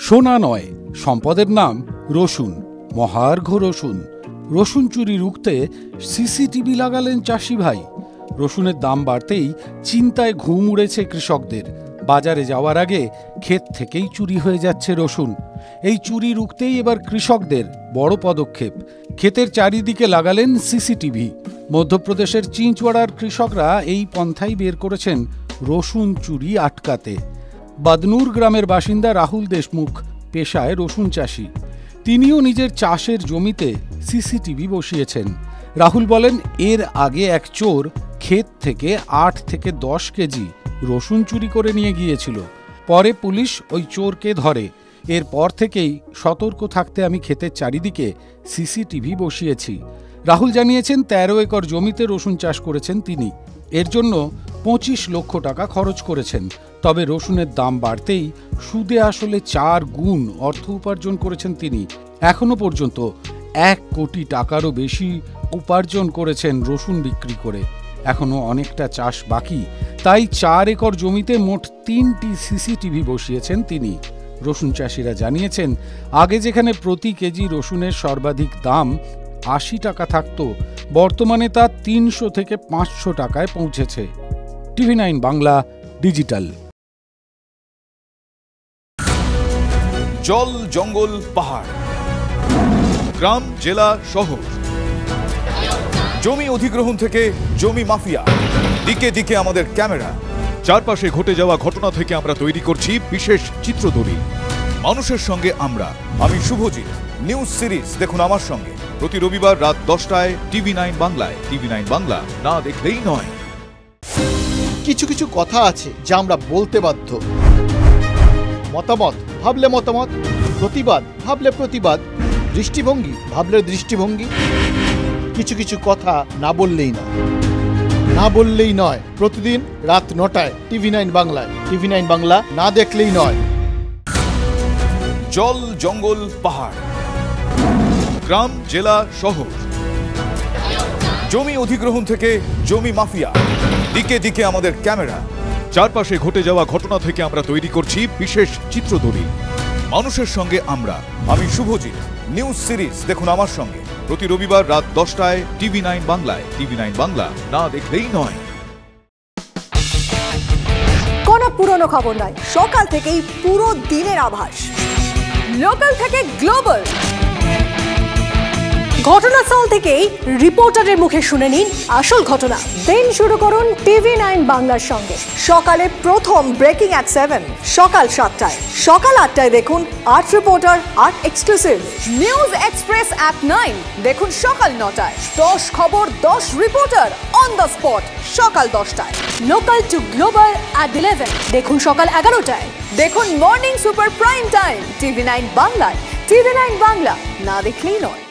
সোনা নয়, সম্পদের নাম রসুন, মহার্ঘ রসুন। রসুন চুরি রুখতে সিসিটিভি লাগালেন চাষি ভাই। রসুনের দাম বাড়তেই চিন্তায় ঘুম উড়েছে কৃষকদের। বাজারে যাওয়ার আগে ক্ষেত থেকেই চুরি হয়ে যাচ্ছে রসুন। এই চুরি রুখতেই এবার কৃষকদের বড় পদক্ষেপ। ক্ষেতের চারিদিকে লাগালেন সিসিটিভি। মধ্যপ্রদেশের চিঞ্চওয়াড়ার কৃষকরা এই পন্থাই বের করেছেন রসুন চুরি আটকাতে। বাদনুর গ্রামের বাসিন্দা রাহুল দেশমুখ পেশায় রসুন চাষি। তিনিও নিজের চাষের জমিতে সিসিটিভি বসিয়েছেন। রাহুল বলেন, এর আগে এক চোর ক্ষেত থেকে 8 থেকে 10 কেজি রসুন চুরি করে নিয়ে গিয়েছিল। পরে পুলিশ ওই চোরকে ধরে। এরপর থেকেই সতর্ক থাকতে আমি ক্ষেতের চারিদিকে সিসিটিভি বসিয়েছি। রাহুল জানিয়েছেন 13 একর জমিতে রসুন চাষ করেছেন তিনি। এর জন্য 25 লক্ষ টাকা খরচ করেছেন। তবে রসুনের দাম বাড়তেই সুদে আসলে 4 গুণ অর্থ উপার্জন করেছেন তিনি। এখনো পর্যন্ত 1 কোটি টাকারও বেশি উপার্জন করেছেন রসুন বিক্রি করে। এখনো অনেকটা চাষ বাকি, তাই 4 একর জমিতে মোট 3টি সিসিটিভি বসিয়েছেন তিনি। রসুন চাষিরা জানিয়েছেন, আগে যেখানে প্রতি কেজি রসুনের সর্বাধিক দাম 80 টাকা থাকত, বর্তমানে তা 300 থেকে 500 টাকায় পৌঁছেছে। TV9 Bangla digital. জল, জঙ্গল, পাহাড়, গ্রাম, জেলা, শহর, জমি অধিগ্রহণ থেকে জমি মাফিয়া, দিকে দিকে আমাদের ক্যামেরা। চারপাশে ঘটে যাওয়া ঘটনা থেকে আমরা তৈরি করছি বিশেষ চিত্রদলিল। মানুষের সঙ্গে আমরা, আমি শুভজিৎ। নিউজ সিরিজ দেখুন আমার সঙ্গে প্রতি রবিবার রাত 10টায় TV9 বাংলায়। TV9 বাংলা, না দেখলেই নয়। কিছু কিছু কথা আছে যা আমরা বলতে বাধ্য। মতামত ভাবলে মতামত, প্রতিবাদ ভাবলে প্রতিবাদ, দৃষ্টিভঙ্গি ভাবলে দৃষ্টিভঙ্গি। কিছু কিছু কথা না বললেই নয়, না বললেই নয়। প্রতিদিন রাত 9টায় TV9 বাংলায়। TV9 বাংলা, না দেখলেই নয়। জল, জঙ্গল, পাহাড়, গ্রাম, জেলা, শহর, জমি অধিগ্রহণ থেকে জমি মাফিয়া, দিকে দিকে আমাদের ক্যামেরা। চারপাশে ঘটে যাওয়া ঘটনা থেকে আমরা তৈরি করছি বিশেষ চিত্রদলিল। মানুষের সঙ্গে আমরা, আমি শুভজিৎ। নিউজ সিরিজ দেখুন আমার সঙ্গে প্রতি রবিবার রাত 10টায় TV9 বাংলায়। TV9 বাংলা, না দেখলেই নয়। কোনো পুরনো খবর নয়, সকাল থেকেই পুরো দিনের আভাস। লোকাল থেকে গ্লোবাল, ঘটনাস্থল থেকেই রিপোর্টারের মুখে শুনে নিন আসল ঘটনা। দিন শুরু করুন TV9 বাংলার সঙ্গে। সকালে প্রথম ব্রেকিং অ্যাট 7, সকাল 7টায়, সকাল 8টায় দেখুন 8 reporter 8 exclusive. News express at 9 দেখুন সকাল 9টায়। 10 খবর 10 রিপোর্টার অন দ্য স্পট সকাল 10টায়। লোকাল টু গ্লোবাল অ্যাট 11 দেখুন সকাল 11টায়। দেখুন morning super prime time TV9 বাংলায়। TV9 বাংলা, না দেখলেই নয়।